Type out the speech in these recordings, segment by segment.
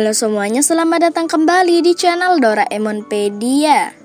Halo semuanya, selamat datang kembali di channel Doraemonpedia.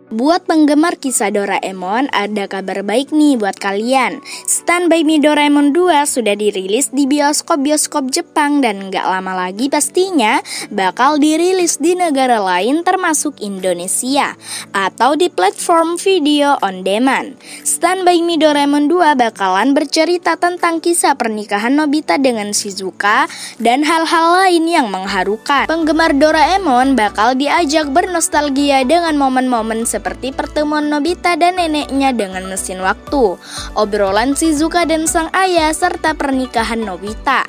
Buat penggemar kisah Doraemon, ada kabar baik nih buat kalian. Stand By Me Doraemon 2 sudah dirilis di bioskop-bioskop Jepang dan nggak lama lagi pastinya bakal dirilis di negara lain termasuk Indonesia atau di platform video on demand. Stand By Me Doraemon 2 bakalan bercerita tentang kisah pernikahan Nobita dengan Shizuka dan hal-hal lain yang mengharukan. Penggemar Doraemon bakal diajak bernostalgia dengan momen-momen seperti pertemuan Nobita dan neneknya dengan mesin waktu, obrolan Shizuka dan sang ayah, serta pernikahan Nobita.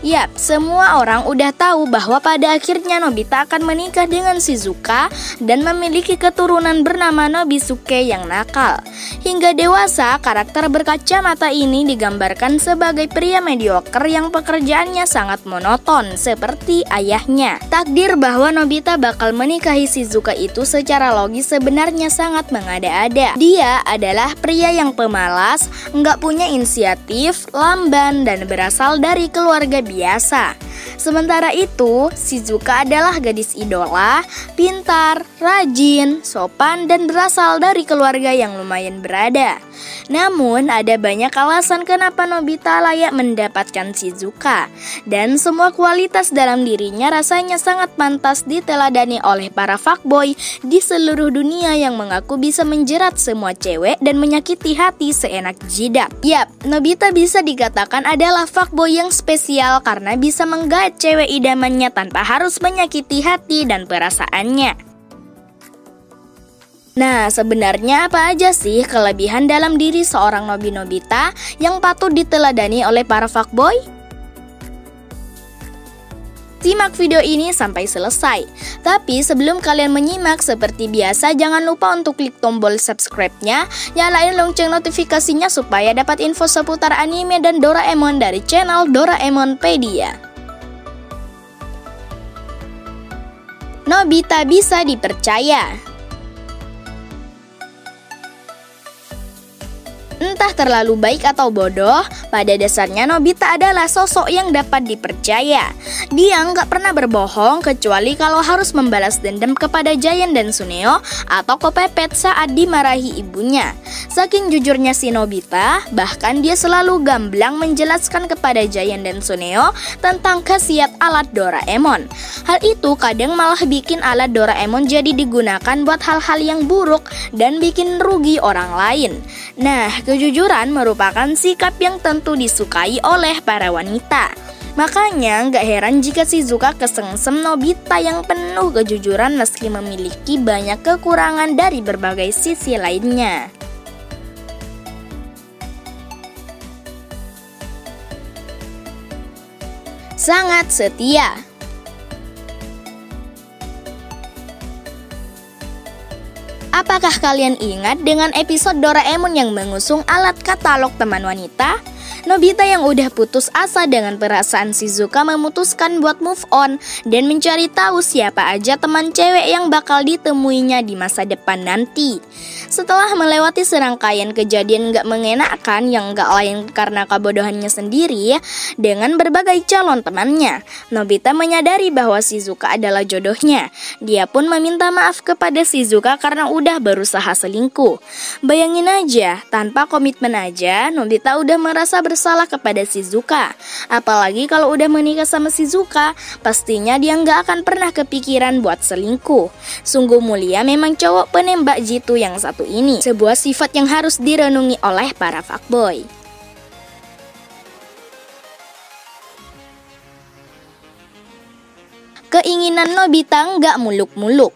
Yap, semua orang udah tahu bahwa pada akhirnya Nobita akan menikah dengan Shizuka dan memiliki keturunan bernama Nobisuke yang nakal. Hingga dewasa, karakter berkacamata ini digambarkan sebagai pria mediocre yang pekerjaannya sangat monoton seperti ayahnya. Takdir bahwa Nobita bakal menikahi Shizuka itu secara logis sebenarnya sangat mengada-ada. Dia adalah pria yang pemalas, nggak punya inisiatif, lamban, dan berasal dari keluarga biasa. Sementara itu, Shizuka adalah gadis idola, pintar, rajin, sopan, dan berasal dari keluarga yang lumayan berada. Namun, ada banyak alasan kenapa Nobita layak mendapatkan Shizuka. Dan semua kualitas dalam dirinya rasanya sangat pantas diteladani oleh para fuckboy di seluruh dunia yang mengaku bisa menjerat semua cewek dan menyakiti hati seenak jidat. Yap, Nobita bisa dikatakan adalah fuckboy yang spesial karena bisa menggait cewek idamannya tanpa harus menyakiti hati dan perasaannya. Nah, sebenarnya apa aja sih kelebihan dalam diri seorang Nobita yang patut diteladani oleh para fuckboy? Simak video ini sampai selesai. Tapi sebelum kalian menyimak, seperti biasa jangan lupa untuk klik tombol subscribe-nya, nyalain lonceng notifikasinya supaya dapat info seputar anime dan Doraemon dari channel Doraemonpedia. Nobita bisa dipercaya. Entah terlalu baik atau bodoh, pada dasarnya Nobita adalah sosok yang dapat dipercaya. Dia nggak pernah berbohong kecuali kalau harus membalas dendam kepada Giant dan Suneo atau kepepet saat dimarahi ibunya. Saking jujurnya si Nobita, bahkan dia selalu gamblang menjelaskan kepada Giant dan Suneo tentang khasiat alat Doraemon. Hal itu kadang malah bikin alat Doraemon jadi digunakan buat hal-hal yang buruk dan bikin rugi orang lain. Nah, kejujuran merupakan sikap yang tentu disukai oleh para wanita. Makanya gak heran jika Shizuka kesengsem Nobita yang penuh kejujuran meski memiliki banyak kekurangan dari berbagai sisi lainnya. Sangat setia. Apakah kalian ingat dengan episode Doraemon yang mengusung alat katalog teman wanita? Nobita yang udah putus asa dengan perasaan Shizuka memutuskan buat move on dan mencari tahu siapa aja teman cewek yang bakal ditemuinya di masa depan nanti. Setelah melewati serangkaian kejadian gak mengenakan yang gak lain karena kebodohannya sendiri dengan berbagai calon temannya, Nobita menyadari bahwa Shizuka adalah jodohnya. Dia pun meminta maaf kepada Shizuka karena udah berusaha selingkuh. Bayangin aja, tanpa komitmen aja Nobita udah merasa bersalah kepada Shizuka. Apalagi kalau udah menikah sama Shizuka, pastinya dia nggak akan pernah kepikiran buat selingkuh. Sungguh mulia memang cowok penembak jitu yang satu ini. Sebuah sifat yang harus direnungi oleh para fuckboy. Keinginan Nobita nggak muluk-muluk.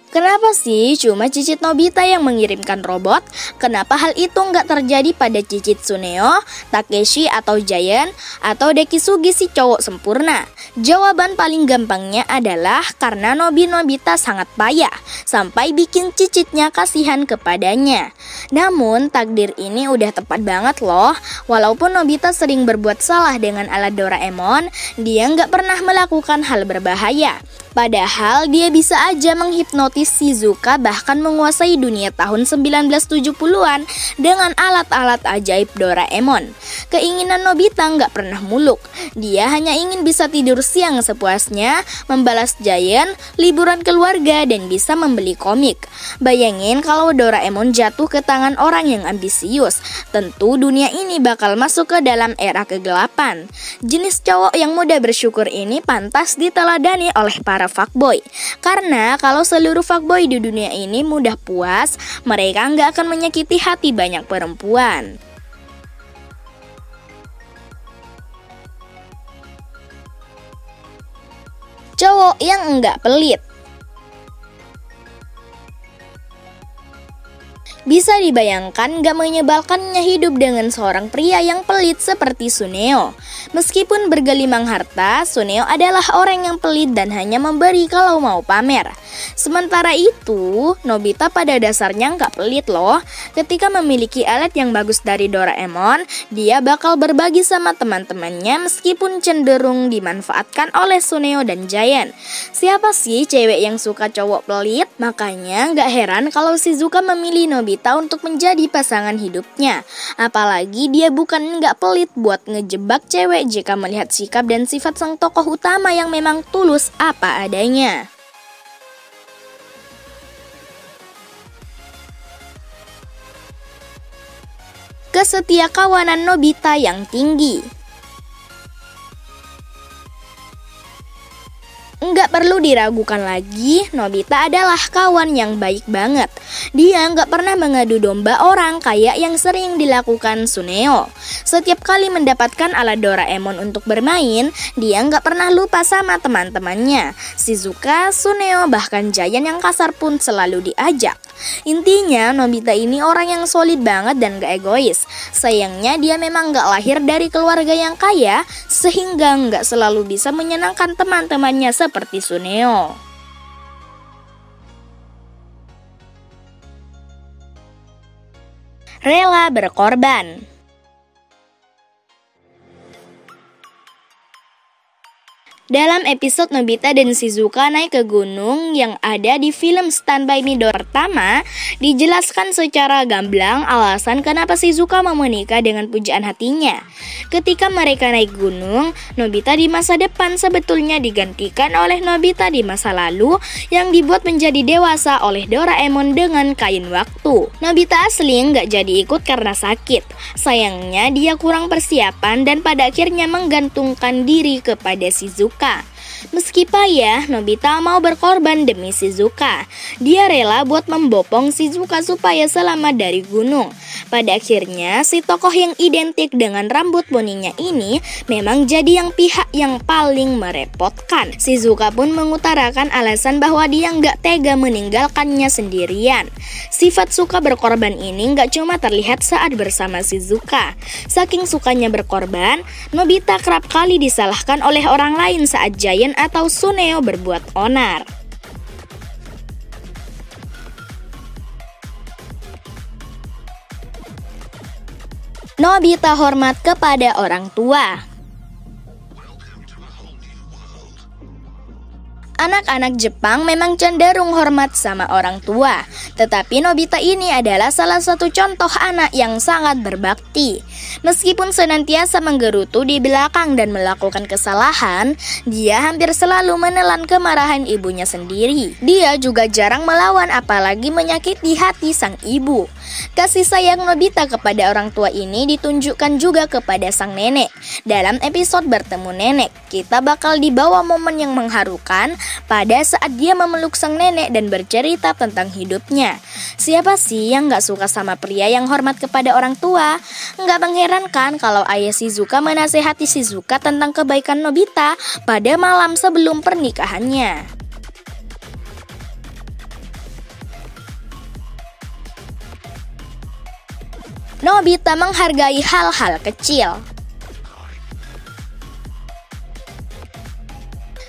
Kenapa sih cuma cicit Nobita yang mengirimkan robot? Kenapa hal itu nggak terjadi pada cicit Suneo, Takeshi atau Giant, atau Dekisugi si cowok sempurna? Jawaban paling gampangnya adalah karena Nobita sangat payah, sampai bikin cicitnya kasihan kepadanya. Namun takdir ini udah tepat banget loh. Walaupun Nobita sering berbuat salah dengan alat Doraemon, dia nggak pernah melakukan hal berbahaya. Padahal dia bisa aja menghipnotis Shizuka bahkan menguasai dunia tahun 1970-an dengan alat-alat ajaib Doraemon. Keinginan Nobita nggak pernah muluk. Dia hanya ingin bisa tidur siang sepuasnya, membalas Giant, liburan keluarga, dan bisa membeli komik. Bayangin kalau Doraemon jatuh ke tangan orang yang ambisius. Tentu dunia ini bakal masuk ke dalam era kegelapan. Jenis cowok yang mudah bersyukur ini pantas diteladani oleh para fuckboy. Karena kalau seluruh fuckboy di dunia ini mudah puas, mereka nggak akan menyakiti hati banyak perempuan. Cowok yang enggak pelit. Bisa dibayangkan gak menyebalkannya hidup dengan seorang pria yang pelit seperti Tsuneo. Meskipun bergelimang harta, Tsuneo adalah orang yang pelit dan hanya memberi kalau mau pamer. Sementara itu, Nobita pada dasarnya gak pelit loh. Ketika memiliki alat yang bagus dari Doraemon, dia bakal berbagi sama teman-temannya meskipun cenderung dimanfaatkan oleh Tsuneo dan Giant. Siapa sih cewek yang suka cowok pelit? Makanya gak heran kalau Shizuka memilih Nobita untuk menjadi pasangan hidupnya. Apalagi dia bukan nggak pelit buat ngejebak cewek jika melihat sikap dan sifat sang tokoh utama yang memang tulus apa adanya. Kesetiakawanan Nobita yang tinggi. Nggak perlu diragukan lagi, Nobita adalah kawan yang baik banget. Dia nggak pernah mengadu domba orang kayak yang sering dilakukan Tsuneo. Setiap kali mendapatkan alat Doraemon untuk bermain, dia nggak pernah lupa sama teman-temannya. Shizuka, Tsuneo, bahkan Giant yang kasar pun selalu diajak. Intinya, Nobita ini orang yang solid banget dan gak egois. Sayangnya dia memang gak lahir dari keluarga yang kaya, sehingga gak selalu bisa menyenangkan teman-temannya seperti Tsuneo. Rela berkorban. Dalam episode Nobita dan Shizuka naik ke gunung yang ada di film Stand By Me pertama, dijelaskan secara gamblang alasan kenapa Shizuka mau menikah dengan pujaan hatinya. Ketika mereka naik gunung, Nobita di masa depan sebetulnya digantikan oleh Nobita di masa lalu yang dibuat menjadi dewasa oleh Doraemon dengan kain waktu. Nobita asli nggak jadi ikut karena sakit. Sayangnya dia kurang persiapan dan pada akhirnya menggantungkan diri kepada Shizuka. Meski payah, Nobita mau berkorban demi Shizuka. Dia rela buat membopong Shizuka supaya selamat dari gunung. Pada akhirnya, si tokoh yang identik dengan rambut poninya ini memang jadi yang pihak yang paling merepotkan. Shizuka pun mengutarakan alasan bahwa dia nggak tega meninggalkannya sendirian. Sifat suka berkorban ini nggak cuma terlihat saat bersama Shizuka. Saking sukanya berkorban, Nobita kerap kali disalahkan oleh orang lain saat Giant atau Tsuneo berbuat onar. Nobita hormat kepada orang tua. Anak-anak Jepang memang cenderung hormat sama orang tua. Tetapi Nobita ini adalah salah satu contoh anak yang sangat berbakti. Meskipun senantiasa menggerutu di belakang dan melakukan kesalahan, dia hampir selalu menelan kemarahan ibunya sendiri. Dia juga jarang melawan apalagi menyakiti hati sang ibu. Kasih sayang Nobita kepada orang tua ini ditunjukkan juga kepada sang nenek. Dalam episode bertemu nenek, kita bakal dibawa momen yang mengharukan pada saat dia memeluk sang nenek dan bercerita tentang hidupnya. Siapa sih yang gak suka sama pria yang hormat kepada orang tua? Gak mengherankan kalau ayah Shizuka menasehati Shizuka tentang kebaikan Nobita pada malam sebelum pernikahannya. Nobita menghargai hal-hal kecil.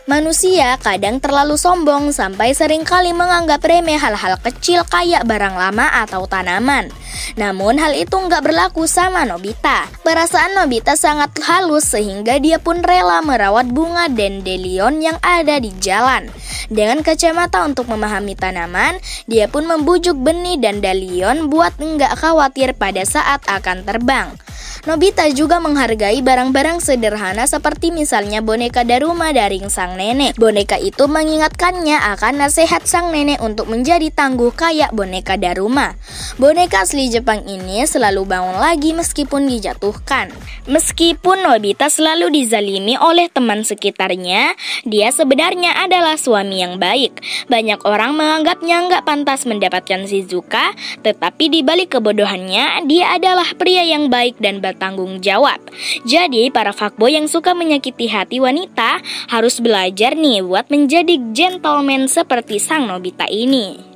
Manusia kadang terlalu sombong sampai seringkali menganggap remeh hal-hal kecil kayak barang lama atau tanaman. Namun hal itu nggak berlaku sama Nobita. Perasaan Nobita sangat halus sehingga dia pun rela merawat bunga dandelion yang ada di jalan. Dengan kacamata untuk memahami tanaman, dia pun membujuk benih dandelion buat nggak khawatir pada saat akan terbang. Nobita juga menghargai barang-barang sederhana seperti misalnya boneka Daruma dari sang nenek. Boneka itu mengingatkannya akan nasihat sang nenek untuk menjadi tangguh kayak boneka Daruma. Boneka asli Jepang ini selalu bangun lagi meskipun dijatuhkan. Meskipun Nobita selalu dizalimi oleh teman sekitarnya, dia sebenarnya adalah suami yang baik. Banyak orang menganggapnya nggak pantas mendapatkan Shizuka, tetapi di balik kebodohannya, dia adalah pria yang baik dan bertanggung jawab. Jadi para fuckboy yang suka menyakiti hati wanita harus belajar nih buat menjadi gentleman seperti sang Nobita ini.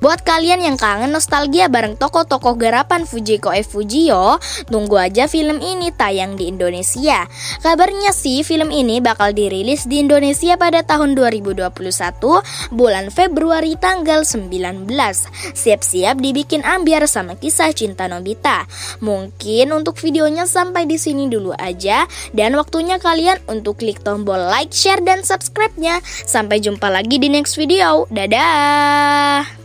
Buat kalian yang kangen nostalgia bareng tokoh-tokoh garapan Fujiko F. Fujio, tunggu aja film ini tayang di Indonesia. Kabarnya sih film ini bakal dirilis di Indonesia pada tahun 2021 bulan Februari tanggal 19. Siap-siap dibikin ambiar sama kisah cinta Nobita. Mungkin untuk videonya sampai di sini dulu aja dan waktunya kalian untuk klik tombol like, share dan subscribe-nya. Sampai jumpa lagi di next video. Dadah.